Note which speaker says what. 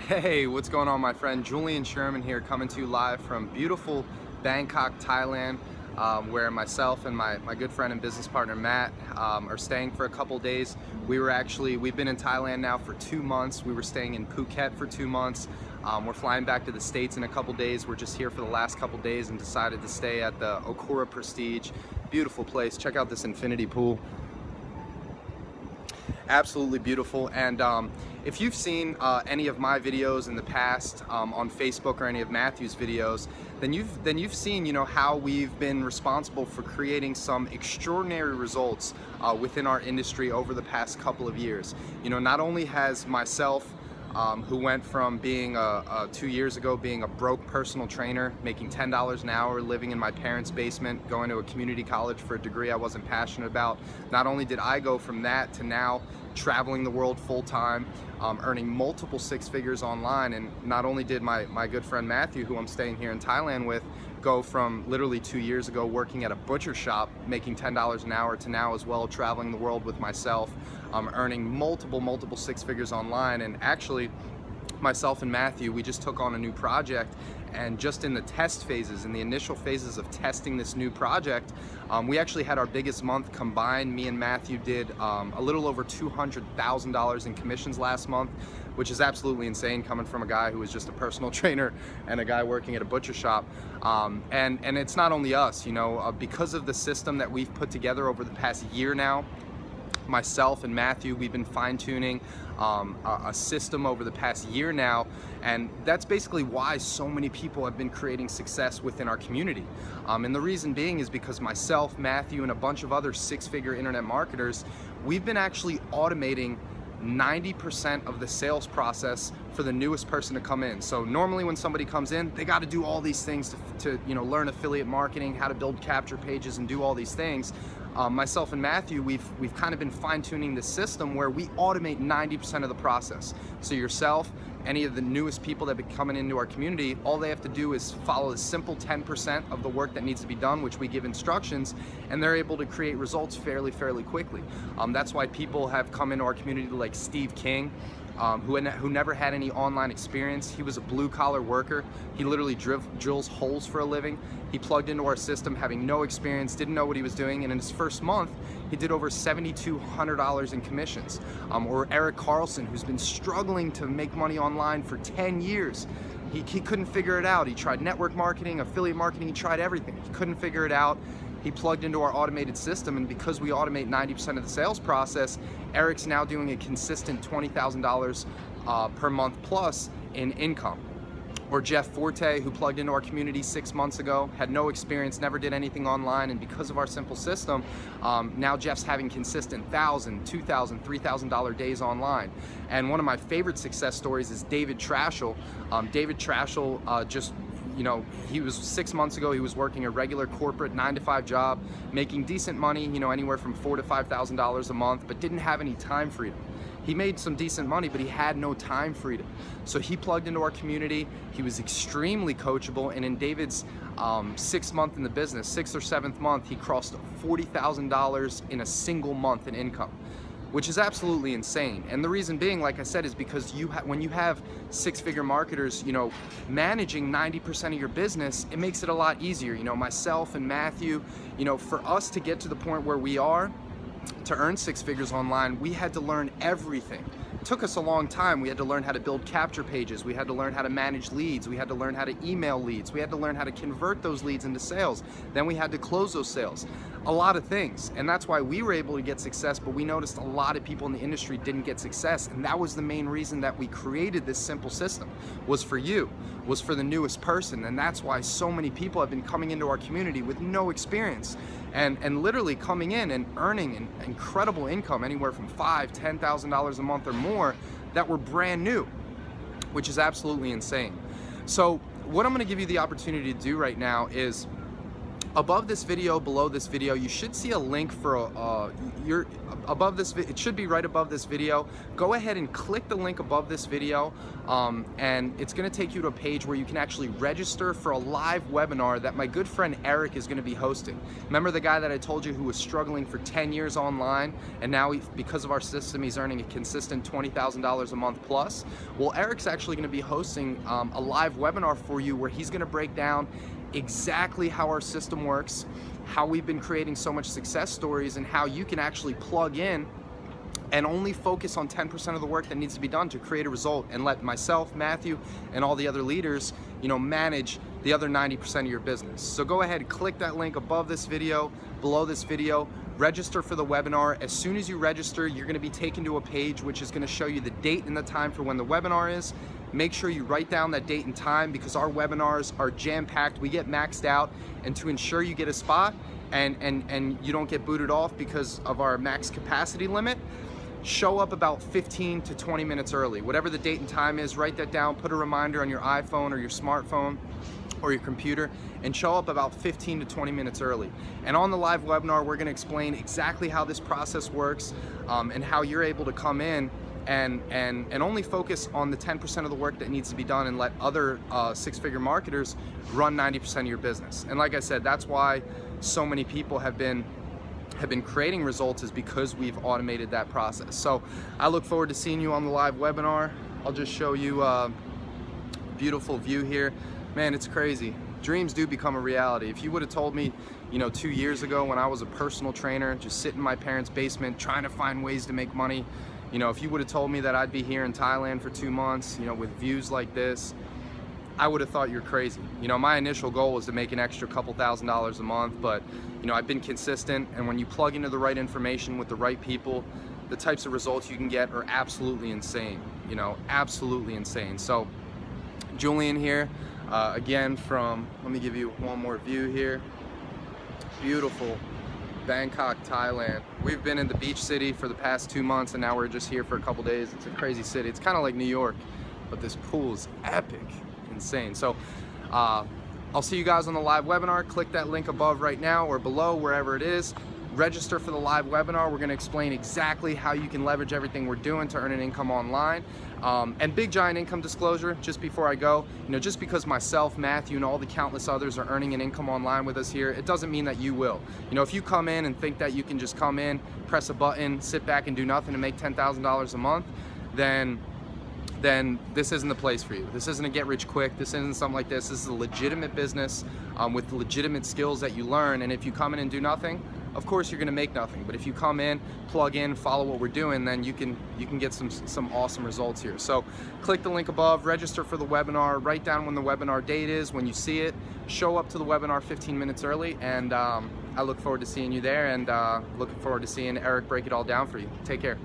Speaker 1: Hey, what's going on, my friend? Julian Sherman here, coming to you live from beautiful Bangkok, Thailand, where myself and my good friend and business partner Matt are staying for a couple days. We've been in Thailand now for 2 months. We were staying in Phuket for 2 months. We're flying back to the States in a couple days. We're just here for the last couple days and decided to stay at the Okura Prestige. Beautiful place. Check out this infinity pool. Absolutely beautiful. And if you've seen any of my videos in the past on Facebook or any of Matthew's videos, then you've seen, how we've been responsible for creating some extraordinary results within our industry over the past couple of years. Not only has myself, who went from being 2 years ago being a broke personal trainer, making $10 an hour, living in my parents' basement, going to a community college for a degree I wasn't passionate about. Not only did I go from that to now traveling the world full-time, earning multiple six figures online, and not only did my good friend Matthew, who I'm staying here in Thailand with, go from literally 2 years ago working at a butcher shop making $10 an hour to now as well traveling the world with myself, earning multiple six figures online. And actually, myself and Matthew, we just took on a new project, and just in the test phases, in the initial phases of testing this new project, we actually had our biggest month combined. Me and Matthew did a little over $200,000 in commissions last month, which is absolutely insane coming from a guy who was just a personal trainer and a guy working at a butcher shop. And it's not only us, because of the system that we've put together over the past year now. Myself and Matthew, we've been fine-tuning a system over the past year now, and that's basically why so many people have been creating success within our community. And the reason being is because myself, Matthew, and a bunch of other six-figure internet marketers, we've been actually automating 90% of the sales process for the newest person to come in. So normally when somebody comes in, they got to do all these things to learn affiliate marketing, how to build capture pages, and do all these things. Myself and Matthew, we've kind of been fine-tuning the system where we automate 90% of the process. So yourself, any of the newest people that have been coming into our community, all they have to do is follow the simple 10% of the work that needs to be done, which we give instructions, and they're able to create results fairly quickly. That's why people have come into our community like Steve King, who never had any online experience. He was a blue-collar worker. He literally drills holes for a living. He plugged into our system having no experience, didn't know what he was doing, and in his first month, he did over $7,200 in commissions. Or Eric Carlson, who's been struggling to make money online for 10 years. He couldn't figure it out. He tried network marketing, affiliate marketing, he tried everything. He couldn't figure it out. He plugged into our automated system, and because we automate 90% of the sales process, Eric's now doing a consistent $20,000 per month plus in income. Or Jeff Forte, who plugged into our community 6 months ago, had no experience, never did anything online, and because of our simple system, now Jeff's having consistent $1,000, $2,000, $3,000 days online. And one of my favorite success stories is David Trashel. David Trashel he was 6 months ago, he was working a regular corporate 9-to-5 job, making decent money, anywhere from $4,000 to $5,000 a month, but didn't have any time freedom. He made some decent money, but he had no time freedom. So he plugged into our community. He was extremely coachable, and in David's 6th month in the business, 6th or 7th month, he crossed $40,000 in a single month in income, which is absolutely insane. And the reason being, like I said, is because when you have six-figure marketers, managing 90% of your business, it makes it a lot easier. Myself and Matthew, for us to get to the point where we are, to earn six figures online, we had to learn everything. It took us a long time. We had to learn how to build capture pages. We had to learn how to manage leads. We had to learn how to email leads. We had to learn how to convert those leads into sales. Then we had to close those sales. A lot of things. And that's why we were able to get success, but we noticed a lot of people in the industry didn't get success. And that was the main reason that we created this simple system, was for you, was for the newest person. And that's why so many people have been coming into our community with no experience and literally coming in and earning an incredible income, anywhere from $5,000, $10,000 a month or more, that were brand new, which is absolutely insane. So what I'm going to give you the opportunity to do right now is above this video, below this video, you should see a link for above this. It should be right above this video. Go ahead and click the link above this video, and it's going to take you to a page where you can actually register for a live webinar that my good friend Eric is going to be hosting. Remember the guy that I told you who was struggling for 10 years online, and now because of our system, he's earning a consistent $20,000 a month plus? Well, Eric's actually going to be hosting a live webinar for you where he's going to break down exactly how our system works, how we've been creating so much success stories, and how you can actually plug in and only focus on 10% of the work that needs to be done to create a result, and let myself, Matthew, and all the other leaders, manage the other 90% of your business. So go ahead, click that link above this video, below this video, register for the webinar. As soon as you register, you're going to be taken to a page which is going to show you the date and the time for when the webinar is. Make sure you write down that date and time, because our webinars are jam-packed. We get maxed out, and to ensure you get a spot and you don't get booted off because of our max capacity limit, show up about 15 to 20 minutes early. Whatever the date and time is, write that down, put a reminder on your iPhone or your smartphone or your computer, and show up about 15 to 20 minutes early. And on the live webinar, we're gonna explain exactly how this process works, and how you're able to come in and only focus on the 10% of the work that needs to be done, and let other six-figure marketers run 90% of your business. And like I said, that's why so many people have been creating results, is because we've automated that process. So I look forward to seeing you on the live webinar. I'll just show you a beautiful view here. Man, it's crazy. Dreams do become a reality. If you would have told me, 2 years ago when I was a personal trainer, just sitting in my parents' basement trying to find ways to make money, if you would have told me that I'd be here in Thailand for 2 months, with views like this, I would have thought you're crazy. My initial goal was to make an extra couple $1,000s a month, but I've been consistent, and when you plug into the right information with the right people, the types of results you can get are absolutely insane, absolutely insane. So Julian here, again from, let me give you one more view here. Beautiful Bangkok, Thailand. We've been in the beach city for the past 2 months, and now we're just here for a couple days. It's a crazy city. It's kind of like New York, but this pool is epic, insane. So I'll see you guys on the live webinar. Click that link above right now, or below, wherever it is. Register for the live webinar. We're going to explain exactly how you can leverage everything we're doing to earn an income online. And big giant income disclosure, just before I go, just because myself, Matthew, and all the countless others are earning an income online with us here, it doesn't mean that you will. If you come in and think that you can just come in, press a button, sit back and do nothing and make $10,000 a month, then this isn't the place for you. This isn't a get rich quick. This isn't something like this. This is a legitimate business with legitimate skills that you learn. And if you come in and do nothing, of course you're gonna make nothing. But if you come in, plug in, follow what we're doing, then you can get some awesome results here. So click the link above, register for the webinar, write down when the webinar date is, when you see it, show up to the webinar 15 minutes early, and I look forward to seeing you there, and looking forward to seeing Eric break it all down for you. Take care.